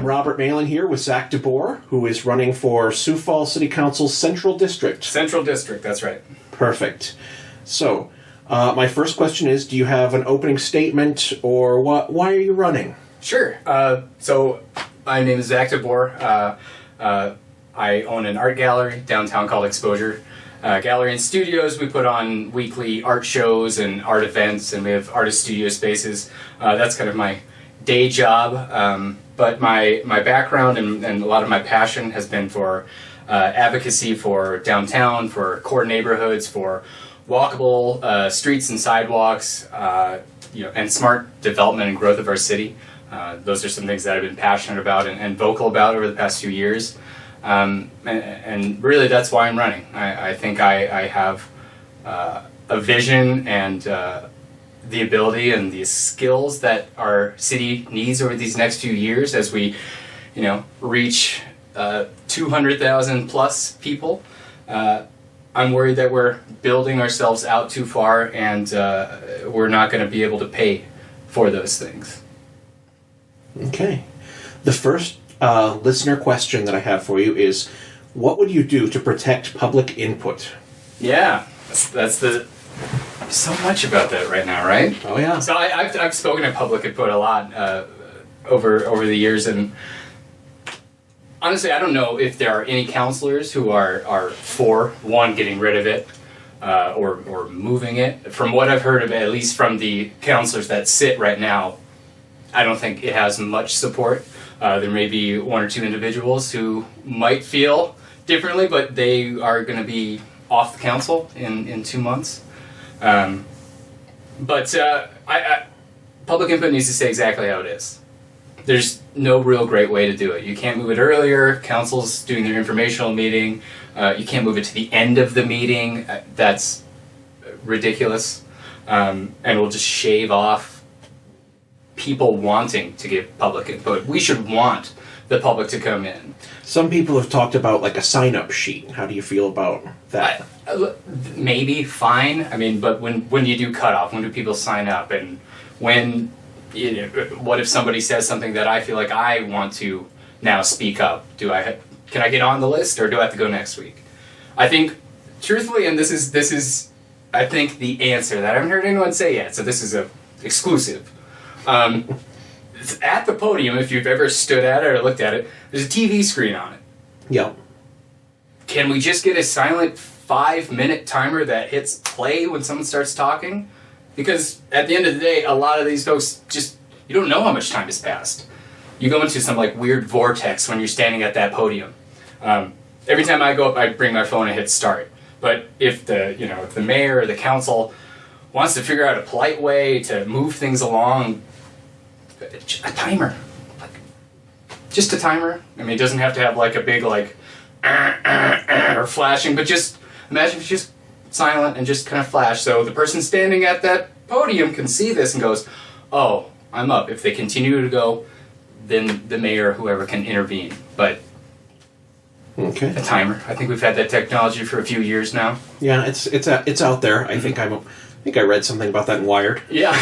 Robert Malin here with Zach DeBoer, who is running for Sioux Falls City Council's Central District. Central District, that's right. Perfect. So, my first question is, do you have an opening statement, or why are you running? Sure. So, my name is Zach DeBoer. I own an art gallery downtown called Exposure Gallery and Studios. We put on weekly art shows and art events, and we have artist studio spaces. That's kind of my day job. But my background and a lot of my passion has been for advocacy for downtown, for core neighborhoods, for walkable streets and sidewalks, and smart development and growth of our city. Those are some things that I've been passionate about and vocal about over the past few years. And really that's why I'm running. I think I have a vision and the ability and the skills that our city needs over these next few years as we, reach 200,000 plus people. I'm worried that we're building ourselves out too far, and we're not going to be able to pay for those things. Okay. The first listener question that I have for you is, what would you do to protect public input? Yeah, that's so much about that right now, right? Oh yeah. So I've spoken at public input a lot over the years, and honestly, I don't know if there are any counselors who are for getting rid of it or moving it. From what I've heard of it, at least from the counselors that sit right now, I don't think it has much support. There may be one or two individuals who might feel differently, but they are going to be off the council in 2 months. But public input needs to say exactly how it is. There's no real great way to do it. You can't move it earlier. Council's doing their informational meeting. You can't move it to the end of the meeting. That's ridiculous. And we'll just shave off people wanting to give public input. We should want the public to come in. Some people have talked about like a sign-up sheet. How do you feel about that? Maybe fine. I mean, but when you do cutoff, when do people sign up? And when, what if somebody says something that I feel like I want to now speak up? Can I get on the list, or do I have to go next week? I think, truthfully, and this is I think the answer that I haven't heard anyone say yet. So this is a exclusive. It's at the podium, if you've ever stood at it or looked at it, there's a TV screen on it. Yep. Can we just get a silent 5-minute timer that hits play when someone starts talking? Because at the end of the day, a lot of these folks you don't know how much time has passed. You go into some like weird vortex when you're standing at that podium. Every time I go up, I bring my phone and hit start. But if the mayor or the council wants to figure out a polite way to move things along, a timer, just a timer. I mean, it doesn't have to have like a big or flashing, but just imagine if it's just silent and just kind of flash, so the person standing at that podium can see this and goes, "Oh, I'm up." If they continue to go, then the mayor or whoever can intervene. But okay, a timer. I think we've had that technology for a few years now. Yeah, it's out there. I think I read something about that in Wired. Yeah.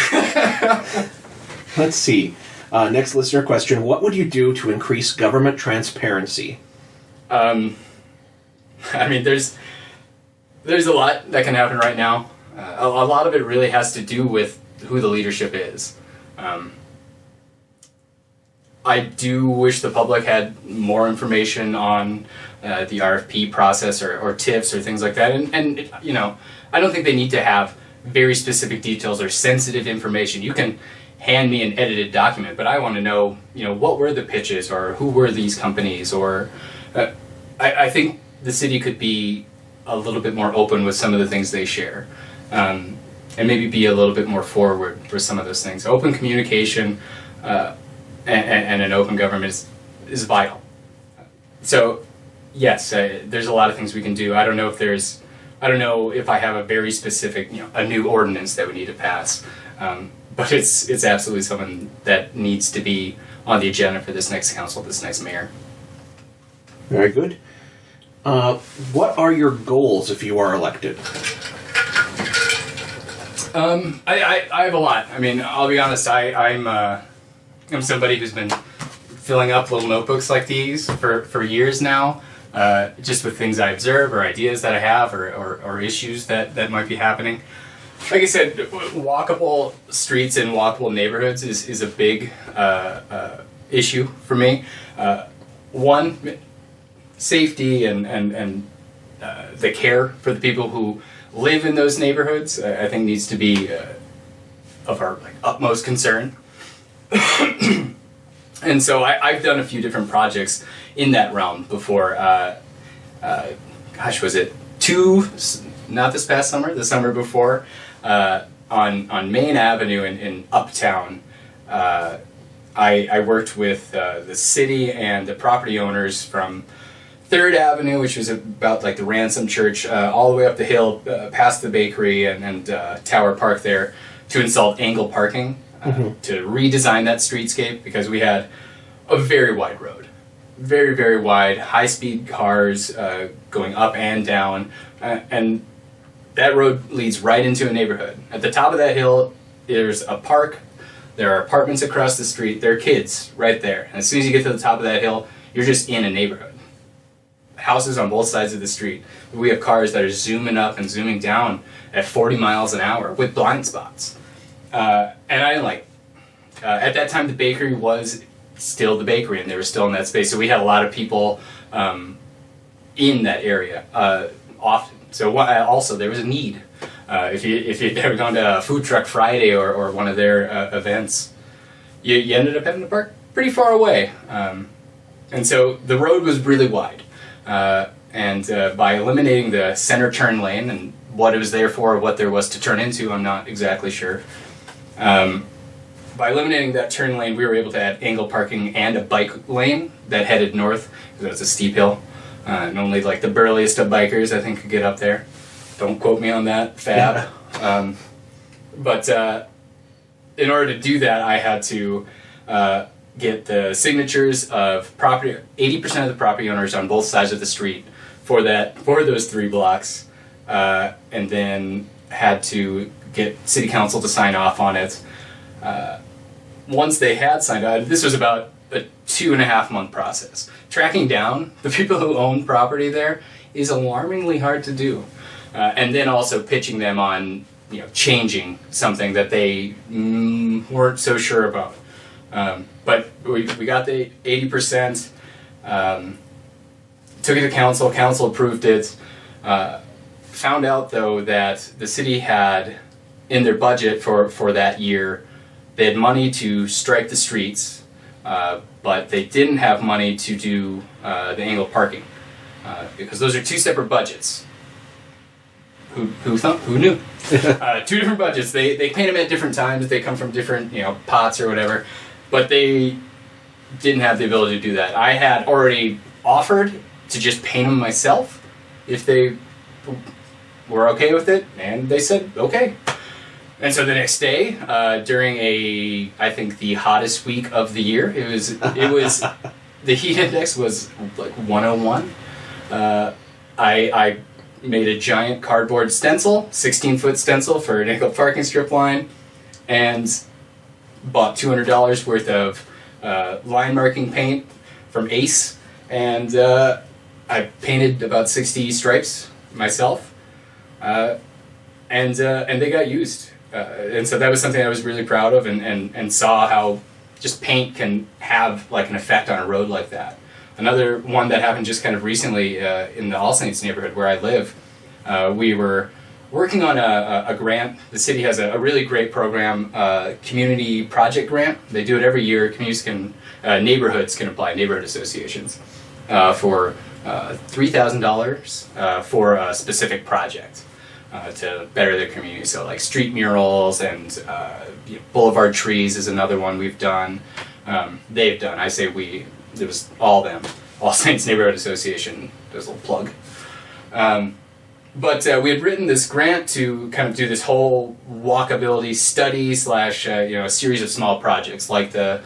Let's see. Next listener question. What would you do to increase government transparency? I mean, there's a lot that can happen right now. A lot of it really has to do with who the leadership is. I do wish the public had more information on the RFP process or TIFs or things like that. And I don't think they need to have very specific details or sensitive information. You can hand me an edited document, but I want to know, what were the pitches, or who were these companies, or I think the city could be a little bit more open with some of the things they share, and maybe be a little bit more forward for some of those things. Open communication and an open government is vital. So yes, there's a lot of things we can do. I don't know if I have a very specific, a new ordinance that we need to pass. But it's absolutely something that needs to be on the agenda for this next council, this next mayor. Very good. What are your goals if you are elected? I have a lot. I mean, I'll be honest. I'm somebody who's been filling up little notebooks like these for years now, just with things I observe or ideas that I have or issues that might be happening. Like I said, walkable streets and walkable neighborhoods is a big issue for me. One, safety and the care for the people who live in those neighborhoods, I think needs to be of our utmost concern. And so I've done a few different projects in that realm before. Was it two? Not this past summer, the summer before, on Main Avenue in Uptown. I worked with the city and the property owners from 3rd Avenue, which was about like the Ransom Church, all the way up the hill, past the bakery and Tower Park there, to install angle parking, to redesign that streetscape, because we had a very wide road. Very, very wide, high-speed cars going up and down, and that road leads right into a neighborhood. At the top of that hill, there's a park, there are apartments across the street, there are kids right there. And as soon as you get to the top of that hill, you're just in a neighborhood. Houses on both sides of the street. We have cars that are zooming up and zooming down at 40 miles an hour with blind spots. And I at that time the bakery was still the bakery, and they were still in that space, so we had a lot of people in that area often. So also there was a need. If you'd ever gone to Food Truck Friday or one of their events, you ended up having to park pretty far away. And so the road was really wide. And by eliminating the center turn lane, and what it was there for, what there was to turn into, I'm not exactly sure. By eliminating that turn lane, we were able to add angle parking and a bike lane that headed north, because it was a steep hill. And only like the burliest of bikers, I think, could get up there. Don't quote me on that, Fab. But in order to do that, I had to get the signatures of 80% of the property owners on both sides of the street for those 3 blocks, and then had to get city council to sign off on it. Once they had signed on, this was about a 2.5-month process. Tracking down the people who own property there is alarmingly hard to do. And then also pitching them on, changing something that they weren't so sure about. But we got the 80%, took it to council, council approved it, found out though that the city had, in their budget for that year, they had money to stripe the streets, but they didn't have money to do the angle parking, because those are 2 separate budgets. Who knew? 2 different budgets. They paint them at different times. They come from different pots or whatever, but they didn't have the ability to do that. I had already offered to just paint them myself if they were okay with it, and they said okay. And so the next day, during I think the hottest week of the year, it was the heat index was like 101. I made a giant cardboard stencil, 16-foot stencil for an angle parking strip line, and bought $200 worth of line marking paint from Ace, and I painted about 60 stripes myself, and they got used. And so that was something I was really proud of, and saw how just paint can have like an effect on a road like that. Another one that happened just kind of recently in the All Saints neighborhood where I live, we were working on a grant. The city has a really great program, community project grant. They do it every year. Neighborhoods can apply, neighborhood associations, for $3,000 for a specific project. To better their community. So like street murals and boulevard trees is another one we've done. They've done. I say we. It was all them. All Saints Neighborhood Association. There's a little plug. But we had written this grant to kind of do this whole walkability study / a series of small projects like the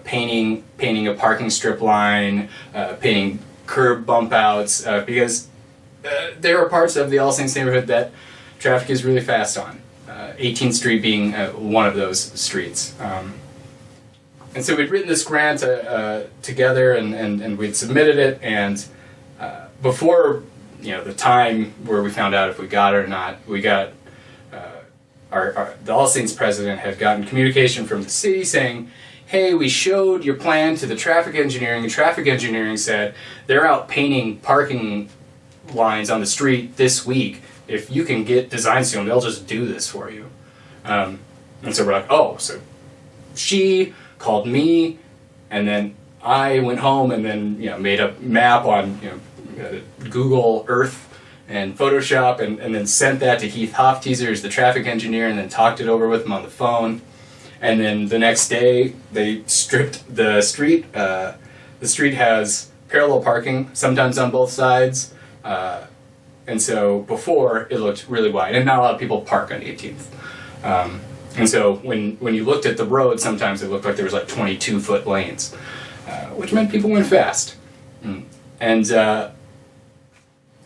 painting a parking strip line, painting curb bump outs, because there are parts of the All Saints neighborhood that traffic is really fast on. 18th Street being one of those streets. And so we'd written this grant together, and we'd submitted it, and before the time where we found out if we got it or not, we got the All Saints president had gotten communication from the city saying, hey, we showed your plan to the traffic engineering, and traffic engineering said they're out painting parking lines on the street this week. If you can get designs to them, they'll just do this for you. And so we're like, oh, so she called me, and then I went home and then made a map on Google Earth and Photoshop, and then sent that to Heath Hofteaser, who's the traffic engineer, and then talked it over with him on the phone. And then the next day, they stripped the street. The street has parallel parking, sometimes on both sides. And so before, it looked really wide, and not a lot of people park on 18th. And so when you looked at the road, sometimes it looked like there was like 22-foot lanes, which meant people went fast. And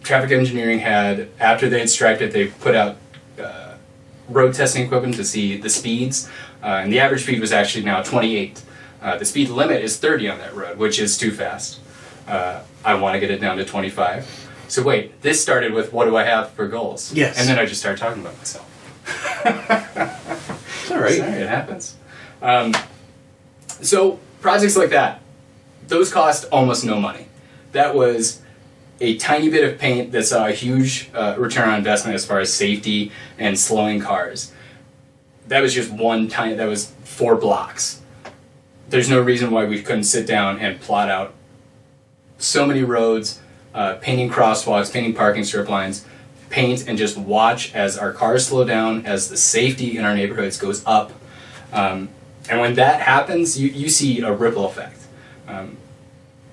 traffic engineering had, after they had striped it, they put out road testing equipment to see the speeds, and the average speed was actually now 28. The speed limit is 30 on that road, which is too fast. I want to get it down to 25. So wait, this started with what do I have for goals? Yes. And then I just started talking about myself. It's all right. Sorry, it happens. So projects like that, those cost almost no money. That was a tiny bit of paint that saw a huge return on investment as far as safety and slowing cars. That was just that was 4 blocks. There's no reason why we couldn't sit down and plot out so many roads, painting crosswalks, painting parking strip lines, paint and just watch as our cars slow down, as the safety in our neighborhoods goes up. And when that happens, you see a ripple effect.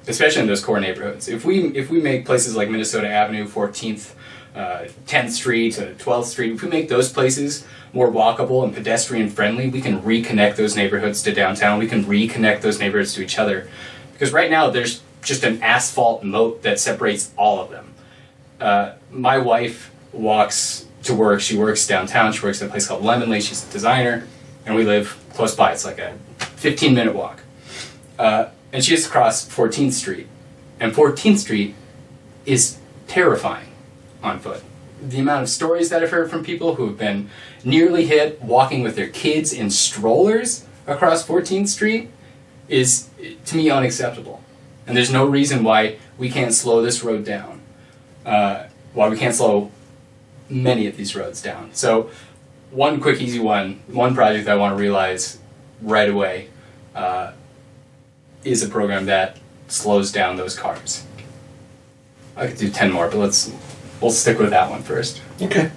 Especially in those core neighborhoods. If we make places like Minnesota Avenue, 14th, 10th Street, 12th Street, if we make those places more walkable and pedestrian friendly, we can reconnect those neighborhoods to downtown. We can reconnect those neighborhoods to each other. Because right now there's just an asphalt moat that separates all of them. My wife walks to work. She works downtown. She works at a place called Lemonly. She's a designer, and we live close by. It's like a 15-minute walk. And she has to cross 14th Street. And 14th Street is terrifying on foot. The amount of stories that I've heard from people who have been nearly hit walking with their kids in strollers across 14th Street is, to me, unacceptable. And there's no reason why we can't slow this road down. Why we can't slow many of these roads down. So one quick, easy one project I want to realize right away is a program that slows down those cars. I could do 10 more, but we'll stick with that one first. Okay.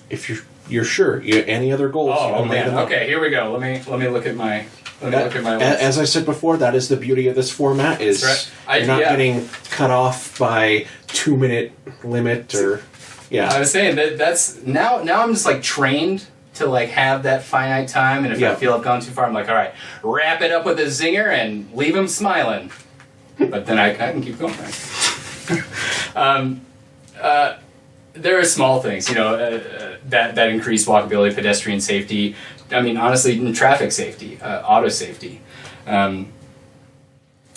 If you're sure, any other goals? Oh man. Okay, here we go. Let me look at my list. As I said before, that is the beauty of this format. Is that's right. You're not getting cut off by 2-minute limit or I was saying that's now I'm just like trained to like have that finite time, and if I feel I've gone too far, I'm like, all right, wrap it up with a zinger and leave them smiling. But then I can keep going. There are small things, that increase walkability, pedestrian safety. I mean, honestly, even traffic safety, auto safety.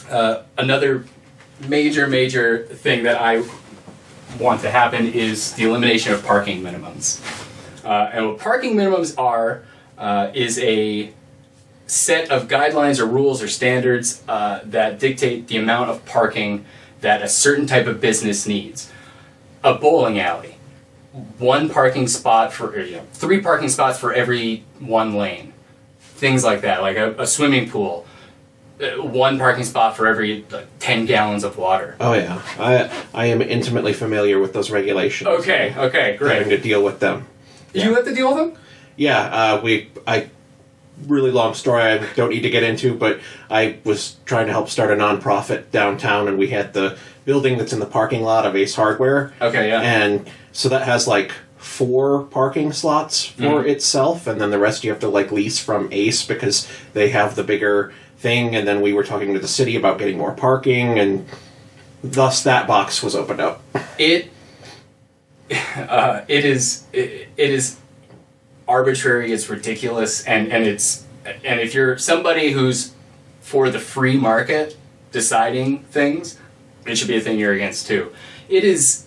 Another major thing that I want to happen is the elimination of parking minimums. And what parking minimums are is a set of guidelines or rules or standards that dictate the amount of parking that a certain type of business needs. A bowling alley, 1 parking spot for 3 parking spots for every 1 lane. Things like that, like a swimming pool, 1 parking spot for every 10 gallons of water. Oh yeah, I am intimately familiar with those regulations. Okay, great. Having to deal with them. You have to deal with them? Yeah, really long story I don't need to get into, but I was trying to help start a nonprofit downtown, and we had the building that's in the parking lot of Ace Hardware. Okay, yeah. And so that has 4 parking slots for itself, and then the rest you have to lease from Ace because they have the bigger thing, and then we were talking to the city about getting more parking, and thus that box was opened up. It is arbitrary, it's ridiculous, and it's and if you're somebody who's for the free market deciding things, it should be a thing you're against too. It is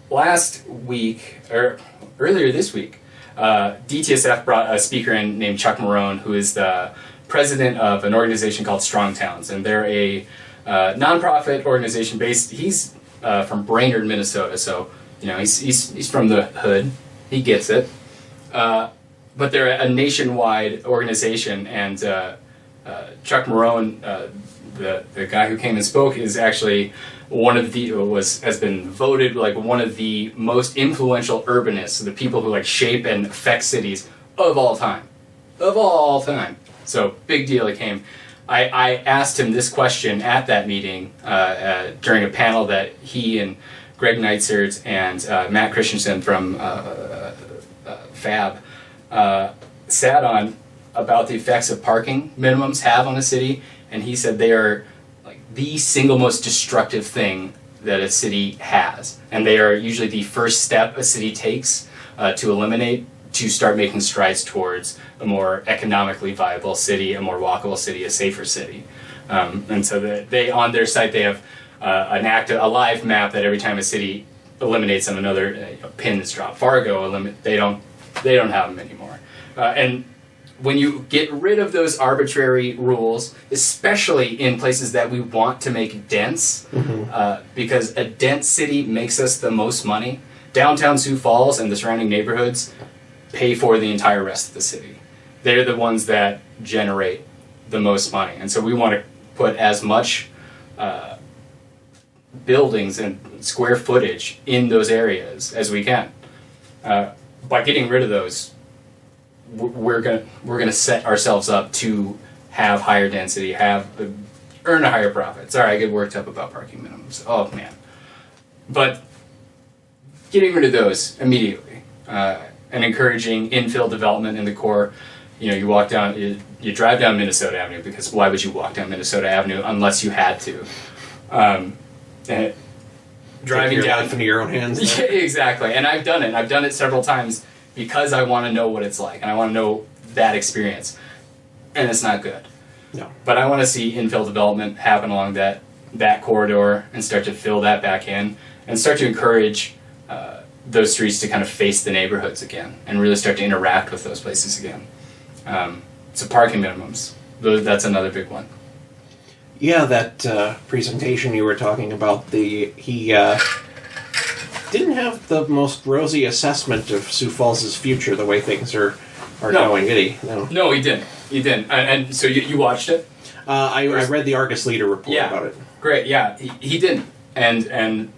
last week, or earlier this week, DTSF brought a speaker in named Chuck Marone, who is the president of an organization called Strong Towns, and they're a nonprofit organization based. He's from Brainerd, Minnesota, so he's from the hood. He gets it. But they're a nationwide organization, and Chuck Marone, the guy who came and spoke, is actually has been voted like one of the most influential urbanists, the people who like shape and affect cities of all time. So big deal. He came. I asked him this question at that meeting during a panel that he and Greg Neitzert and Matt Christensen from Fab sat on about the effects of parking minimums have on a city, and he said they are like the single most destructive thing that a city has, and they are usually the first step a city takes to eliminate, to start making strides towards a more economically viable city, a more walkable city, a safer city. And so they on their site they have a live map that every time a city eliminates them, another pin is dropped. Fargo they don't have them anymore. And when you get rid of those arbitrary rules, especially in places that we want to make dense, because a dense city makes us the most money. Downtown Sioux Falls and the surrounding neighborhoods pay for the entire rest of the city. They're the ones that generate the most money. And so we want to put as much buildings and square footage in those areas as we can. By getting rid of those, we're gonna set ourselves up to have higher density, earn a higher profit. Sorry, I get worked up about parking minimums. Oh man, but getting rid of those immediately and encouraging infill development in the core. You walk down, you drive down Minnesota Avenue, because why would you walk down Minnesota Avenue unless you had to? And driving down life into your own hands. Yeah, exactly, and I've done it. I've done it several times because I want to know what it's like, and I want to know that experience, and it's not good. No. But I want to see infill development happen along that corridor and start to fill that back in, and start to encourage those streets to kind of face the neighborhoods again, and really start to interact with those places again. So parking minimums, that's another big one. Yeah, that presentation you were talking about, he didn't have the most rosy assessment of Sioux Falls' future, the way things are going, did he? No, he didn't. And so you watched it? I read the Argus Leader report about it. Great, yeah. He didn't. And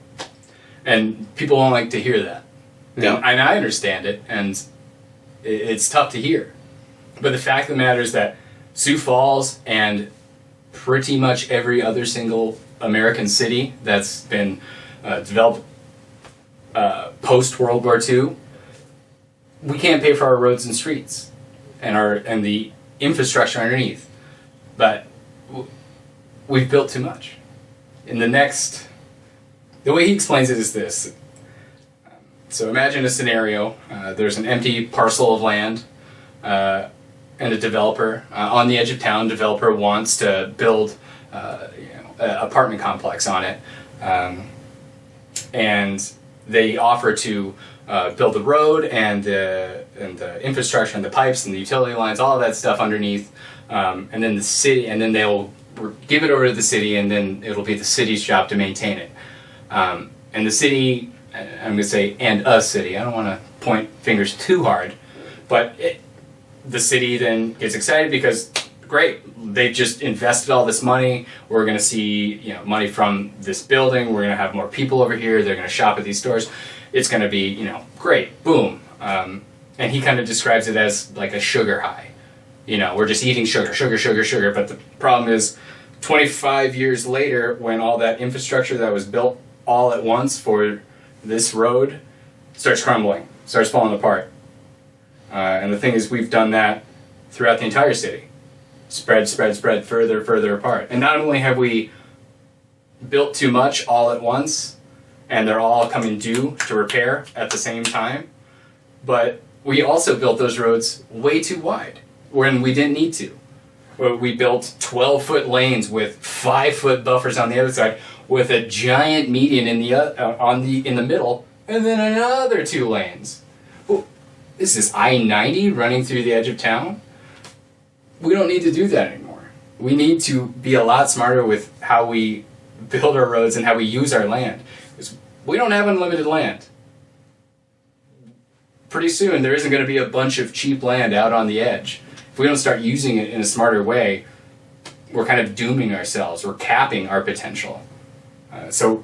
people don't like to hear that. No. And I understand it, and it's tough to hear. But the fact of the matter is that Sioux Falls and pretty much every other single American city that's been developed post-World War II, we can't pay for our roads and streets and the infrastructure underneath. But we've built too much. The way he explains it is this. So imagine a scenario. There's an empty parcel of land and a developer on the edge of town. Developer wants to build an apartment complex on it. And they offer to build the road and the infrastructure and the pipes and the utility lines, all of that stuff underneath, and then the city, and then they'll give it over to the city, and then it'll be the city's job to maintain it. And the city, I'm going to say, and a city. I don't want to point fingers too hard, but the city then gets excited because, great, they've just invested all this money. We're going to see money from this building. We're going to have more people over here. They're going to shop at these stores. It's going to be great, boom. And he kind of describes it as like a sugar high. We're just eating sugar. But the problem is, 25 years later, when all that infrastructure that was built all at once for this road starts crumbling, starts falling apart. And the thing is, we've done that throughout the entire city. Spread, further apart. And not only have we built too much all at once, and they're all coming due to repair at the same time, but we also built those roads way too wide. when we didn't need to. We built 12-foot lanes with 5-foot buffers on the other side, with a giant median in the middle, and then another 2 lanes. Well, is this I-90 running through the edge of town? We don't need to do that anymore. We need to be a lot smarter with how we build our roads and how we use our land. Because we don't have unlimited land. Pretty soon, there isn't going to be a bunch of cheap land out on the edge. If we don't start using it in a smarter way, we're kind of dooming ourselves. We're capping our potential. So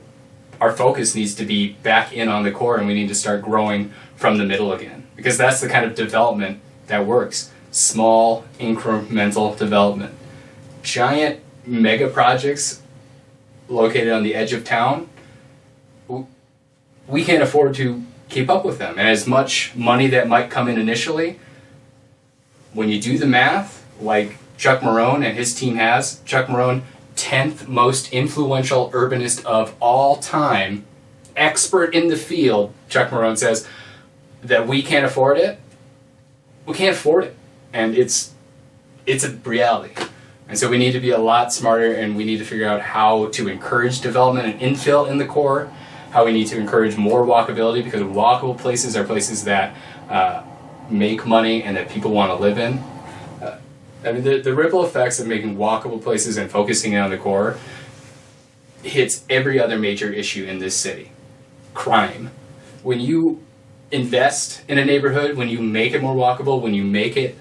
our focus needs to be back in on the core, and we need to start growing from the middle again. Because that's the kind of development that works. Small, incremental development. Giant mega projects located on the edge of town, we can't afford to keep up with them. And as much money that might come in initially, when you do the math, like Chuck Marohn and his team has, Chuck Marohn, 10th most influential urbanist of all time, expert in the field, Chuck Marohn says, that we can't afford it. We can't afford it. And it's a reality. And so we need to be a lot smarter, and we need to figure out how to encourage development and infill in the core, how we need to encourage more walkability, because walkable places are places that make money and that people want to live in. I mean, the ripple effects of making walkable places and focusing on the core hits every other major issue in this city. Crime. When you invest in a neighborhood, when you make it more walkable, when you make it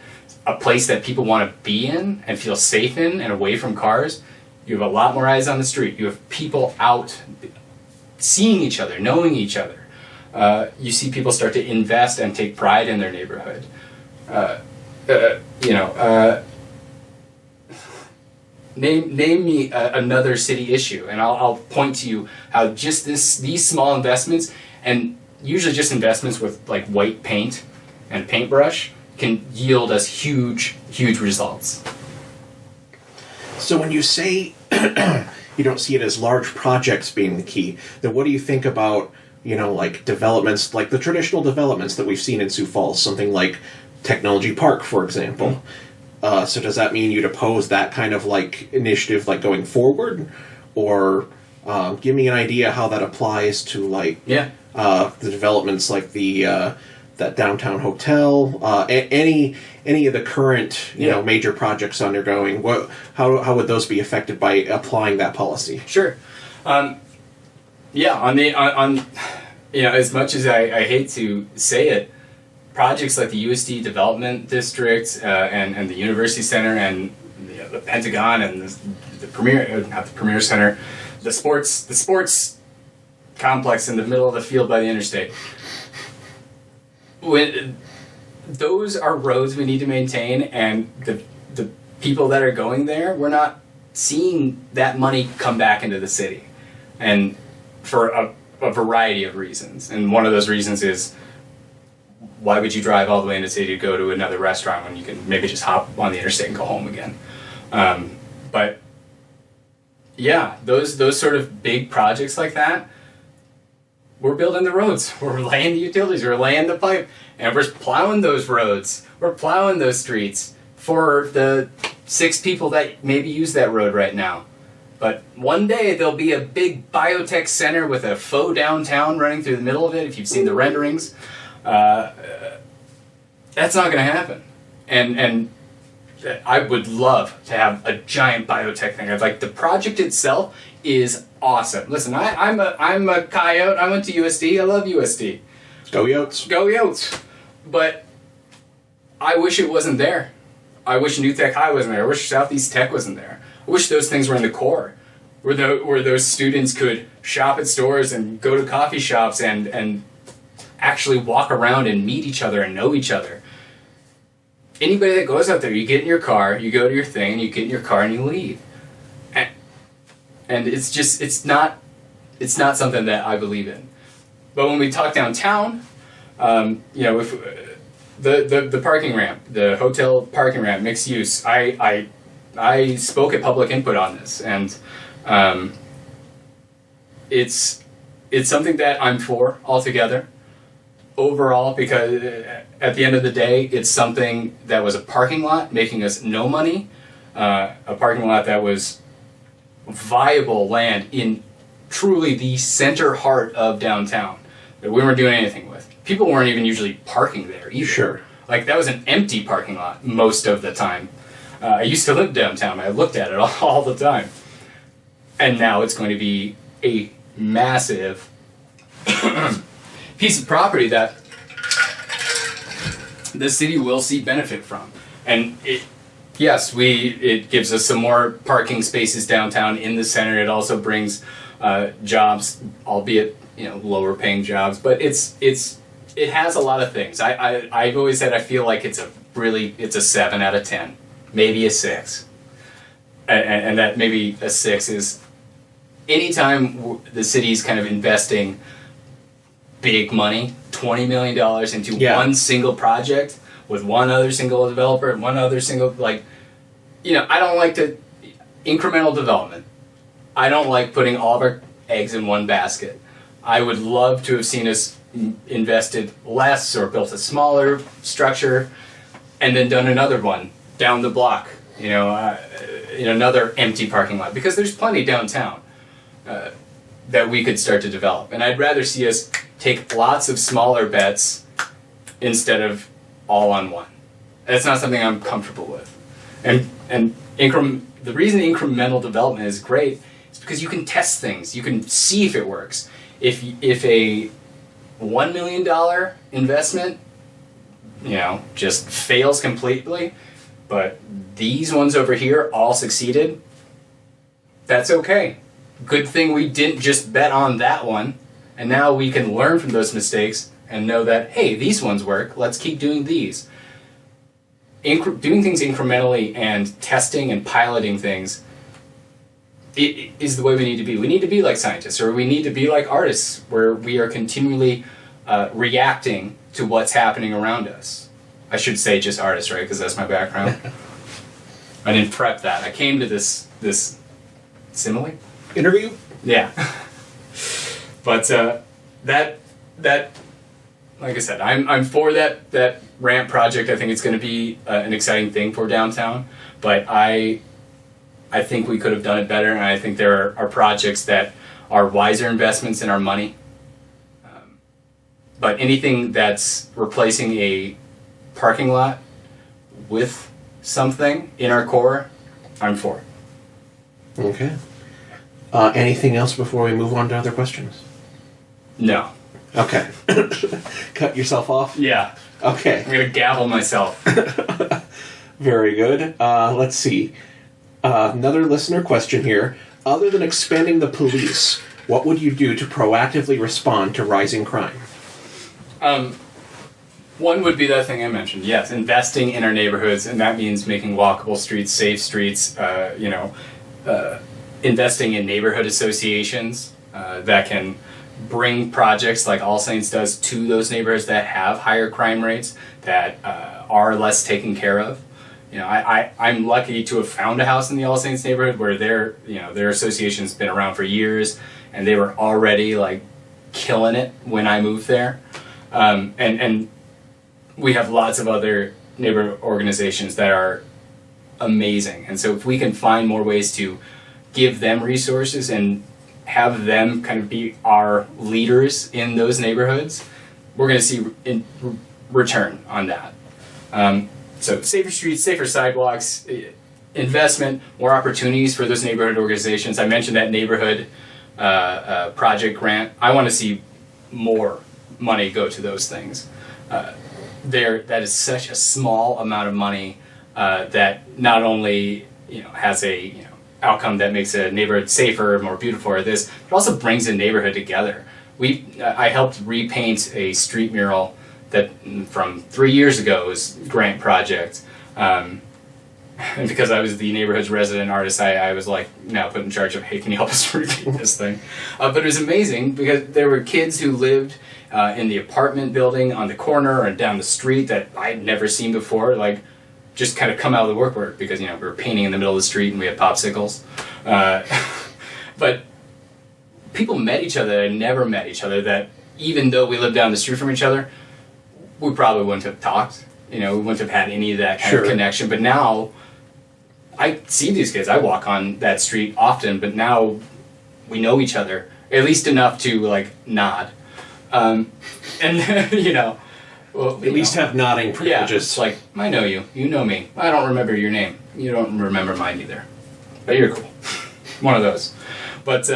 a place that people want to be in and feel safe in and away from cars, you have a lot more eyes on the street. You have people out seeing each other, knowing each other. You see people start to invest and take pride in their neighborhood. Name me another city issue, and I'll point to you how just these small investments, and usually just investments with like white paint and paintbrush, can yield us huge results. So when you say you don't see it as large projects being the key, then what do you think about, like developments, like the traditional developments that we've seen in Sioux Falls, something like Technology Park, for example? Mm-hmm. So does that mean you'd oppose that kind of like initiative, like going forward, or give me an idea how that applies to like the developments like the that downtown hotel, any of the current major projects undergoing? How would those be affected by applying that policy? Sure. On as much as I hate to say it, projects like the USD Development District and the University Center and the Pentagon and the Premier, not the Premier Center, the sports complex in the middle of the field by the interstate. When those are roads we need to maintain, and the people that are going there, we're not seeing that money come back into the city, and for a variety of reasons. And one of those reasons is, why would you drive all the way into the city to go to another restaurant when you can maybe just hop on the interstate and go home again? But yeah, those sort of big projects like that, we're building the roads, we're laying the utilities, we're laying the pipe, and we're plowing those roads, we're plowing those streets for the 6 people that maybe use that road right now. But one day there'll be a big biotech center with a faux downtown running through the middle of it, if you've seen the renderings. That's not going to happen. And I would love to have a giant biotech thing. Like, the project itself is awesome. Listen, I'm a coyote. I went to USD. I love USD. Go Yotes. Go Yotes. But I wish it wasn't there. I wish New Tech High wasn't there. I wish Southeast Tech wasn't there. I wish those things were in the core, where those students could shop at stores and go to coffee shops and actually walk around and meet each other and know each other. Anybody that goes out there, you get in your car, you go to your thing, you get in your car and you leave. And it's not something that I believe in. But when we talk downtown, if the parking ramp, the hotel parking ramp, mixed use, I spoke at public input on this, and it's something that I'm for altogether. overall, because at the end of the day, it's something that was a parking lot making us no money, a parking lot that was viable land in truly the center heart of downtown that we weren't doing anything with. People weren't even usually parking there either. Sure. Like, that was an empty parking lot most of the time. I used to live downtown. I looked at it all the time. And now it's going to be a massive piece of property that the city will see benefit from. And it gives us some more parking spaces downtown in the center. It also brings jobs, albeit lower paying jobs. But it has a lot of things. I've always said I feel like it's a 7 out of 10, maybe a 6, and that maybe a 6 is anytime the city's kind of investing big money, $20 million into one single project with one other single developer and one other single, I don't like incremental development. I don't like putting all of our eggs in one basket. I would love to have seen us invested less or built a smaller structure and then done another one down the block, in another empty parking lot, because there's plenty downtown that we could start to develop. And I'd rather see us take lots of smaller bets instead of all on one. That's not something I'm comfortable with. And the reason incremental development is great is because you can test things. You can see if it works. If a $1 million investment, just fails completely, but these ones over here all succeeded, that's okay. Good thing we didn't just bet on that one, and now we can learn from those mistakes and know that, hey, these ones work, let's keep doing these. Doing things incrementally and testing and piloting things is the way we need to be. We need to be like scientists, or we need to be like artists, where we are continually reacting to what's happening around us. I should say just artists, right? Because that's my background. I didn't prep that. I came to this simile interview. Yeah, but that like I said, I'm for that ramp project. I think it's going to be an exciting thing for downtown. But I think we could have done it better, and I think there are projects that are wiser investments in our money. But anything that's replacing a parking lot with something in our core, I'm for. Okay. Anything else before we move on to other questions? No. Okay. Cut yourself off? Yeah. Okay. I'm going to gavel myself. Very good. Let's see. Another listener question here. Other than expanding the police, what would you do to proactively respond to rising crime? One would be that thing I mentioned. Yes, investing in our neighborhoods, and that means making walkable streets, safe streets, investing in neighborhood associations that can bring projects like All Saints does to those neighborhoods that have higher crime rates, that are less taken care of. I'm lucky to have found a house in the All Saints neighborhood where their association's been around for years, and they were already killing it when I moved there. And we have lots of other neighborhood organizations that are amazing. And so if we can find more ways to give them resources and have them kind of be our leaders in those neighborhoods, we're going to see return on that. So safer streets, safer sidewalks, investment, more opportunities for those neighborhood organizations. I mentioned that neighborhood project grant. I want to see more money go to those things. That is such a small amount of money that not only has a outcome that makes a neighborhood safer, more beautiful, or this, but also brings a neighborhood together. I helped repaint a street mural that from 3 years ago's grant project. And because I was the neighborhood's resident artist, I was now put in charge of, hey, can you help us repaint this thing? But it was amazing because there were kids who lived in the apartment building on the corner and down the street that I'd never seen before, just kind of come out of the woodwork because, we were painting in the middle of the street and we had popsicles. But people met each other and never met each other, that even though we lived down the street from each other, we probably wouldn't have talked. We wouldn't have had any of that kind of connection. But now, I see these kids. I walk on that street often, but now we know each other, at least enough to, like, nod. And, well, at least have nodding privileges. Yeah, it's like, I know you. You know me. I don't remember your name. You don't remember mine either. But you're cool. One of those. But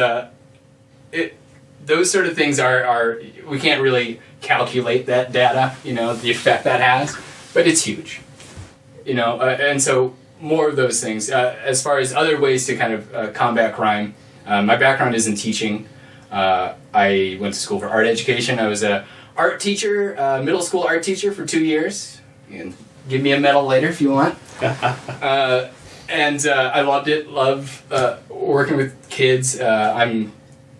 those sort of things are we can't really calculate that data, the effect that has, but it's huge. And so more of those things. As far as other ways to kind of combat crime, my background is in teaching. I went to school for art education. I was a art teacher, middle school art teacher for 2 years. You can give me a medal later if you want. And I loved it. Love working with kids.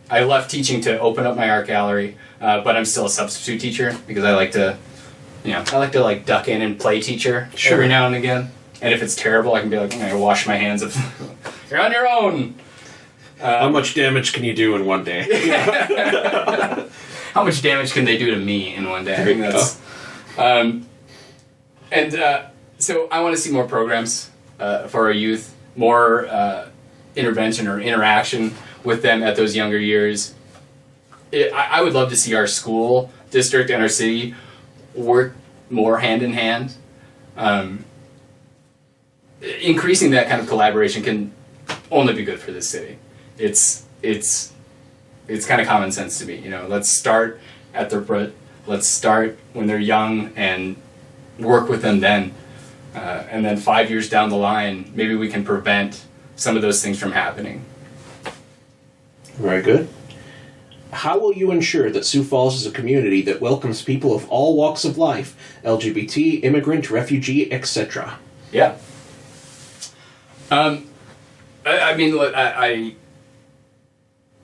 I left teaching to open up my art gallery, but I'm still a substitute teacher because I like to, like duck in and play teacher every now and again. And if it's terrible, I can be like, I'm gonna wash my hands of. You're on your own. How much damage can you do in one day? How much damage can they do to me in one day? I think that's. So I want to see more programs for our youth, more intervention or interaction with them at those younger years. I would love to see our school district and our city work more hand in hand. Increasing that kind of collaboration can only be good for this city. It's kind of common sense to me. Let's start at their root. Let's start when they're young and work with them then. And then 5 years down the line, maybe we can prevent some of those things from happening. Very good. How will you ensure that Sioux Falls is a community that welcomes people of all walks of life, LGBT, immigrant, refugee, etc.? Yeah.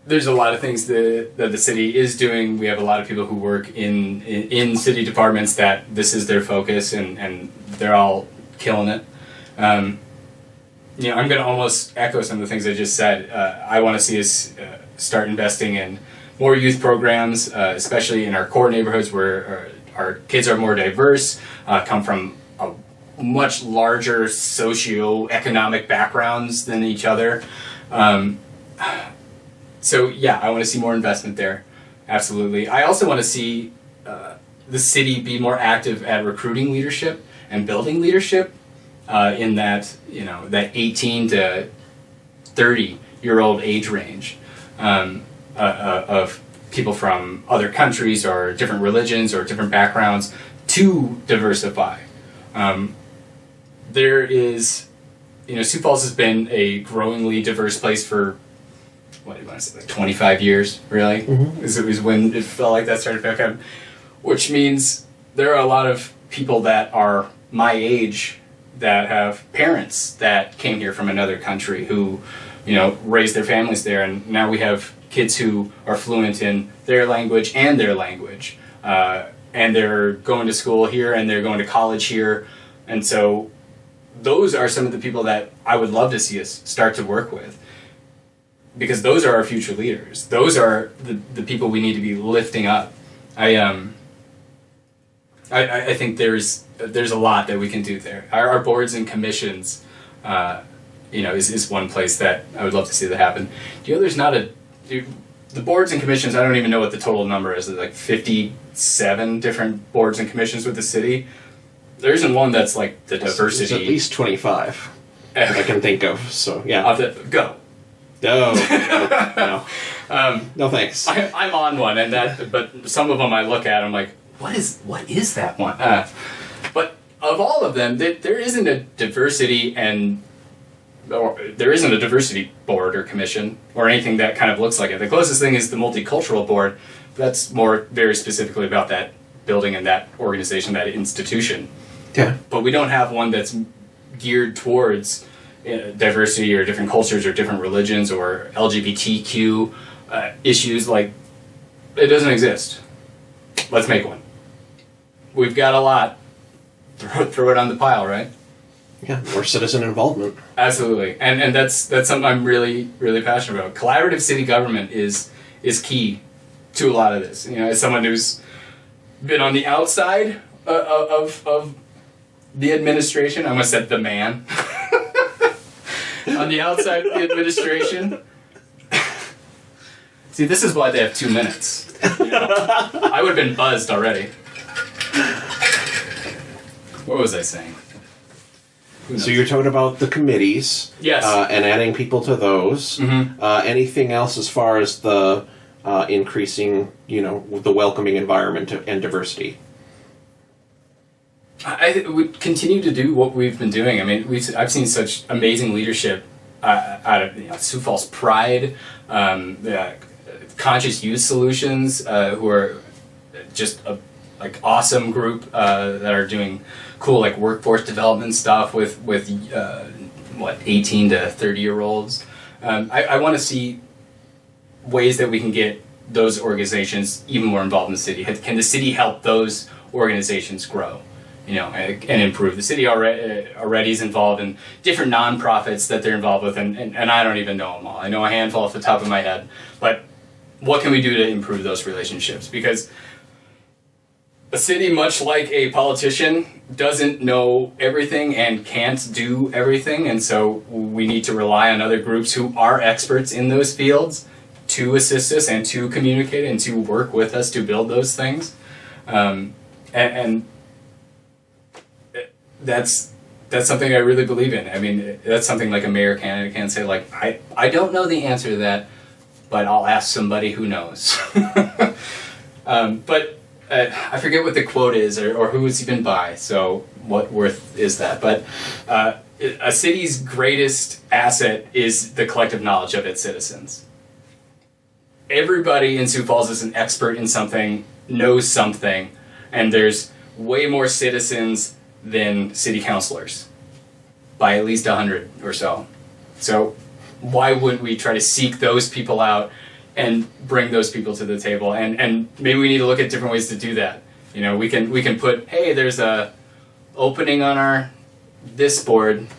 There's a lot of things that the city is doing. We have a lot of people who work in city departments that this is their focus, and they're all killing it. I'm going to almost echo some of the things I just said. I want to see us start investing in more youth programs, especially in our core neighborhoods where our kids are more diverse, come from a much larger socio-economic backgrounds than each other. So yeah, I want to see more investment there. Absolutely. I also want to see the city be more active at recruiting leadership and building leadership in that, that 18 to 30-year-old age range of people from other countries or different religions or different backgrounds to diversify. There is, Sioux Falls has been a growingly diverse place for, what do you want to say, like 25 years, really? Mm-hmm. Is when it felt like that started back up. Which means there are a lot of people that are my age that have parents that came here from another country who, raised their families there, and now we have kids who are fluent in their language and their language. And they're going to school here and they're going to college here. And so those are some of the people that I would love to see us start to work with. Because those are our future leaders. Those are the people we need to be lifting up. I think there's a lot that we can do there. Our boards and commissions, is one place that I would love to see that happen. The boards and commissions, I don't even know what the total number is. There's like 57 different boards and commissions with the city. There isn't one that's like the diversity. There's at least 25 I can think of. So yeah, go. No, no thanks. I'm on one, but some of them I look at, I'm like, what is that one? But of all of them, there isn't a diversity there isn't a diversity board or commission or anything that kind of looks like it. The closest thing is the multicultural board. That's more very specifically about that building and that organization, that institution. Yeah. But we don't have one that's geared towards diversity or different cultures or different religions or LGBTQ issues. Like, it doesn't exist. Let's make one. We've got a lot. Throw it on the pile, right? Yeah, more citizen involvement. Absolutely, and that's something I'm really, really passionate about. Collaborative city government is key to a lot of this. As someone who's been on the outside of the administration. I almost said the man. On the outside of the administration. See, this is why they have 2 minutes. You know? I would have been buzzed already. What was I saying? So you're talking about the committees, yes, and adding people to those. Mm-hmm. Anything else as far as the increasing, the welcoming environment and diversity? I would continue to do what we've been doing. I mean, I've seen such amazing leadership out of Sioux Falls Pride, Conscious Youth Solutions, who are just a awesome group that are doing cool workforce development stuff with 18 to 30-year-olds. I want to see ways that we can get those organizations even more involved in the city. Can the city help those organizations grow? And improve. The city already is involved in different nonprofits that they're involved with, and I don't even know them all. I know a handful off the top of my head, but what can we do to improve those relationships? Because a city, much like a politician, doesn't know everything and can't do everything, and so we need to rely on other groups who are experts in those fields to assist us and to communicate and to work with us to build those things. And that's something I really believe in. I mean, that's something like a mayor candidate can say, I don't know the answer to that, but I'll ask somebody who knows. But I forget what the quote is or who it's even by, so what worth is that? But a city's greatest asset is the collective knowledge of its citizens. Everybody in Sioux Falls is an expert in something, knows something, and there's way more citizens than city councilors, by at least 100 or so. So why wouldn't we try to seek those people out and bring those people to the table? And maybe we need to look at different ways to do that. We can put, hey, there's a opening on this board.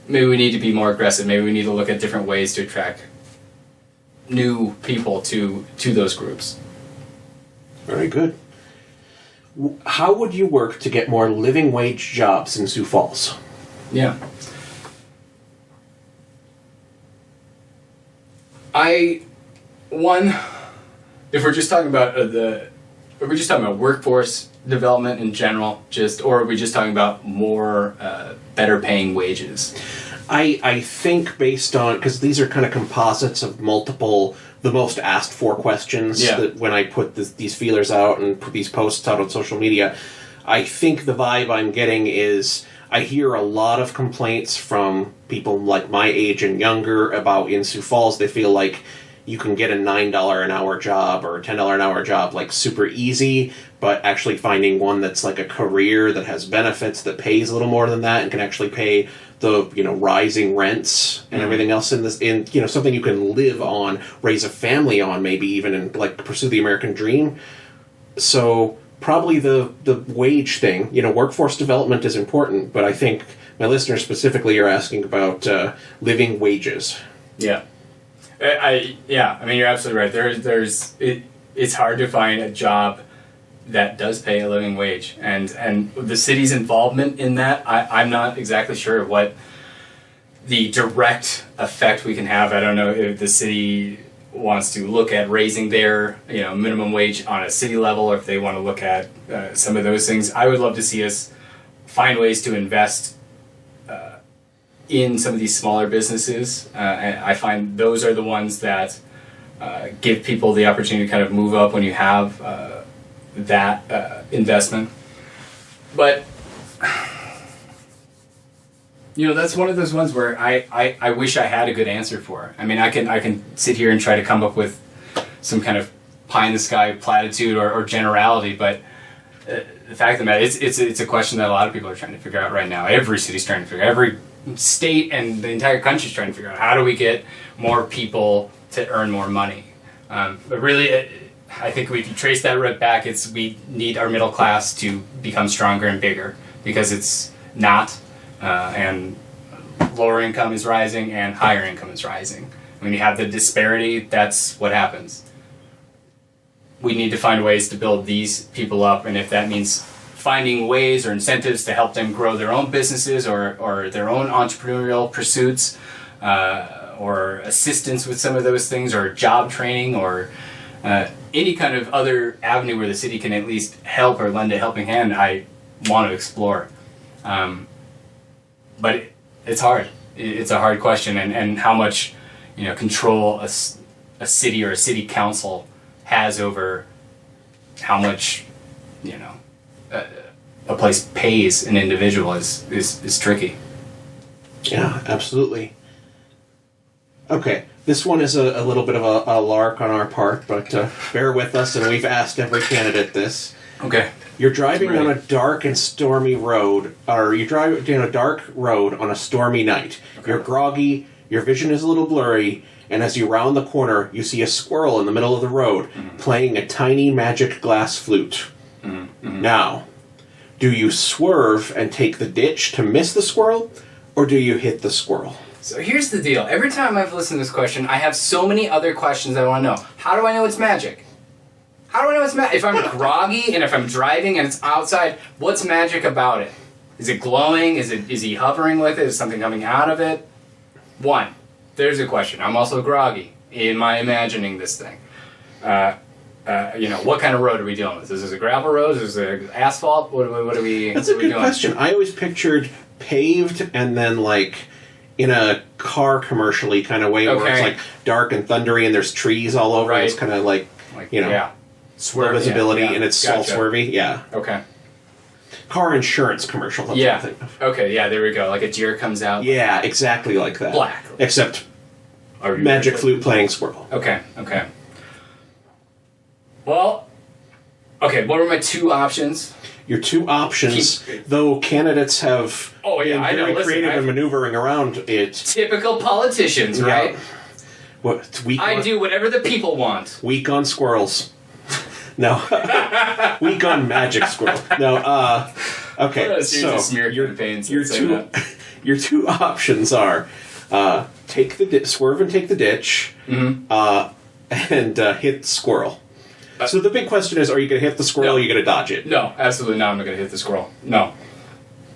Maybe we need to be more aggressive. Maybe we need to look at different ways to attract new people to those groups. Very good. How would you work to get more living wage jobs in Sioux Falls? Yeah. If we're just talking about workforce development in general, or are we just talking about more better paying wages? I think based on, because these are kind of composites of the most asked for questions, that when I put these feelers out and put these posts out on social media, I think the vibe I'm getting is I hear a lot of complaints from people like my age and younger about in Sioux Falls, they feel like you can get a $9 an hour job or a $10 an hour job super easy, but actually finding one that's a career that has benefits, that pays a little more than that and can actually pay the rising rents and everything else in something you can live on, raise a family on, maybe even, and pursue the American dream. So probably the wage thing, workforce development is important, but I think my listeners specifically are asking about living wages. Yeah. I mean, you're absolutely right. It's hard to find a job that does pay a living wage, and the city's involvement in that, I'm not exactly sure what the direct effect we can have. I don't know if the city wants to look at raising their minimum wage on a city level, or if they want to look at some of those things. I would love to see us find ways to invest in some of these smaller businesses. And I find those are the ones that give people the opportunity to kind of move up when you have that investment. But that's one of those ones where I wish I had a good answer for. I mean, I can sit here and try to come up with some kind of pie in the sky platitude or generality, but the fact of the matter, it's a question that a lot of people are trying to figure out right now. Every city's trying to figure out, every state and the entire country's trying to figure out, how do we get more people to earn more money? But really, I think if you trace that root back, we need our middle class to become stronger and bigger, because it's not, and lower income is rising and higher income is rising. When you have the disparity, that's what happens. We need to find ways to build these people up, and if that means finding ways or incentives to help them grow their own businesses or their own entrepreneurial pursuits, or assistance with some of those things, or job training, or any kind of other avenue where the city can at least help or lend a helping hand, I want to explore. But it's hard. It's a hard question, and how much control a city or a city council has over how much a place pays an individual is tricky. Yeah, absolutely. Okay, this one is a little bit of a lark on our part, but bear with us, and we've asked every candidate this. Okay. You're driving on a dark and stormy road, or you're driving down a dark road on a stormy night. Okay. You're groggy, your vision is a little blurry, and as you round the corner, you see a squirrel in the middle of the road playing a tiny magic glass flute. Now, do you swerve and take the ditch to miss the squirrel, or do you hit the squirrel? So here's the deal. Every time I've listened to this question, I have so many other questions I want to know. How do I know it's magic? How do I know it's magic? If I'm groggy and if I'm driving and it's outside, what's magic about it? Is it glowing? Is he hovering with it? Is something coming out of it? One, there's a question. I'm also groggy. Am I imagining this thing? What kind of road are we dealing with? Is this a gravel road? Is this asphalt? What are we That's a good doing? question. I always pictured paved and then like in a car commercially kind of way where it's like dark and thundery and there's trees all over. Right. It's kind of like low visibility and it's all swervy. Yeah. Okay. Car insurance commercial. That's what I think of. Okay. Yeah. There we go. Like a deer comes out. Yeah. Exactly like that. Black. Except magic flute playing squirrel. Okay. Okay. Well. Okay. What were my two options? Your two options, though candidates have been very creative in maneuvering around it. Typical politicians, right? I do whatever the people want. Weak on squirrels. No. Weak on magic squirrel. No, okay. So your two options are swerve and take the ditch, and hit the squirrel. So the big question is, are you going to hit the squirrel or are you going to dodge it? No, absolutely not. I'm not going to hit the squirrel. No.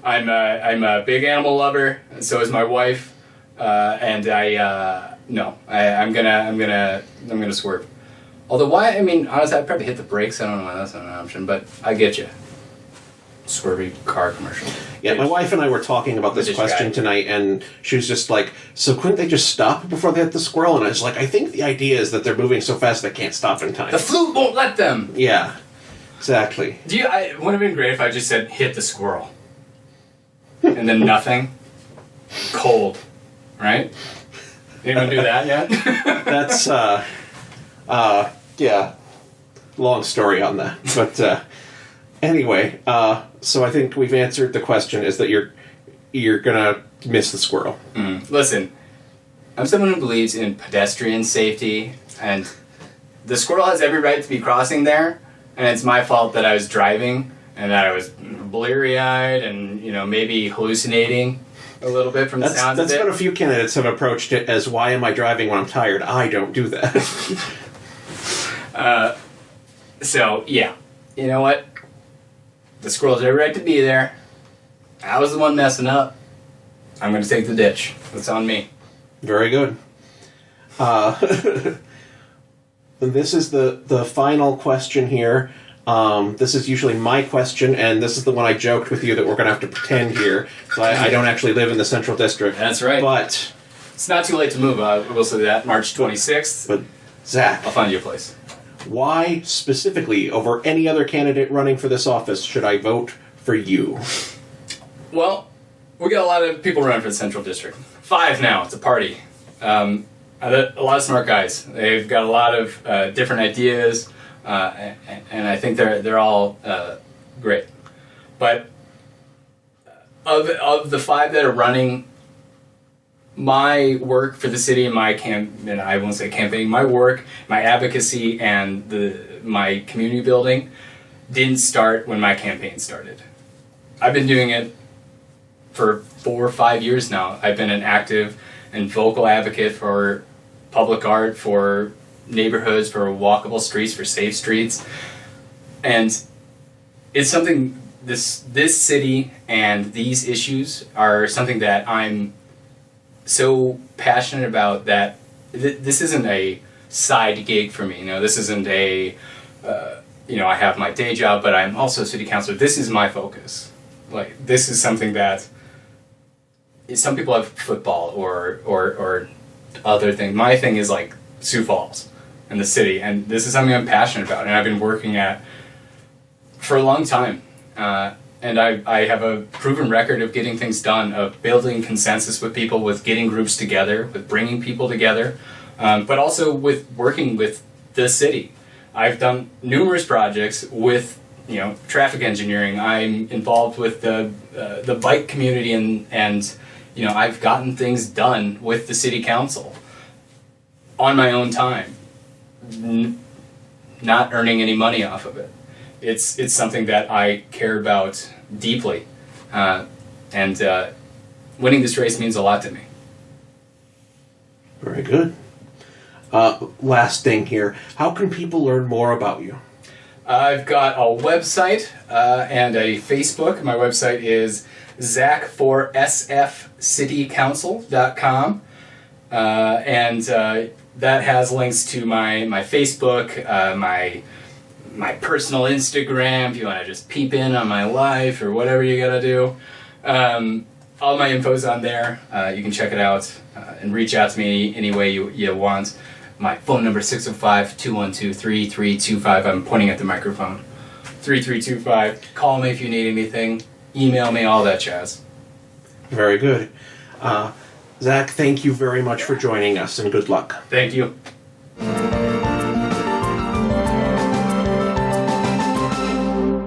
I'm a big animal lover, and so is my wife. I'm gonna swerve. Although honestly, I'd probably hit the brakes. I don't know why that's not an option, but I get you. Swervy car commercial. Yeah, my wife and I were talking about this question tonight, and she was just like, so couldn't they just stop before they hit the squirrel? And I was like, I think the idea is that they're moving so fast they can't stop in time. The flute won't let them! Yeah, exactly. Wouldn't it have been great if I just said, hit the squirrel? And then nothing? Cold. Right? Anyone do that yet? That's, yeah. Long story on that. But, anyway, so I think we've answered the question, is that you're gonna miss the squirrel. Listen, I'm someone who believes in pedestrian safety, and the squirrel has every right to be crossing there, and it's my fault that I was driving, and that I was bleary-eyed, and, maybe hallucinating a little bit from the sounds of it. That's what a few candidates have approached it as, why am I driving when I'm tired? I don't do that. So, yeah. You know what? The squirrel has every right to be there. I was the one messing up. I'm going to take the ditch. It's on me. Very good. This is the final question here. This is usually my question, and this is the one I joked with you that we're going to have to pretend here. So I don't actually live in the Central District. That's right. But it's not too late to move. We'll say that. March 26th. But, Zach, I'll find you a place. Why, specifically, over any other candidate running for this office, should I vote for you? Well, we got a lot of people running for the Central District. 5 now. It's a party. A lot of smart guys. They've got a lot of different ideas, and I think they're all great. But of the 5 that are running, my work for the city, and I won't say campaign, my work, my advocacy, and my community building didn't start when my campaign started. I've been doing it for 4 or 5 years now. I've been an active and vocal advocate for public art, for neighborhoods, for walkable streets, for safe streets. And it's something this city and these issues are something that I'm so passionate about that this isn't a side gig for me. This isn't a I have my day job, but I'm also city councilor. This is my focus. Like, this is something that some people have football or other things. My thing is like Sioux Falls and the city, and this is something I'm passionate about, and I've been working at for a long time. And I have a proven record of getting things done, of building consensus with people, with getting groups together, with bringing people together, but also with working with the city. I've done numerous projects with, traffic engineering. I'm involved with the bike community, and I've gotten things done with the city council on my own time, not earning any money off of it. It's something that I care about deeply, and winning this race means a lot to me. Very good. Last thing here, how can people learn more about you? I've got a website and a Facebook. My website is zach4sfcitycouncil.com, and that has links to my Facebook, my personal Instagram, if you want to just peep in on my life or whatever you gotta do. All my info's on there. You can check it out and reach out to me any way you want. My phone number is 605-212-3325. I'm pointing at the microphone. 3325. Call me if you need anything. Email me, all that jazz. Very good. Zach, thank you very much for joining us, and good luck. Thank you.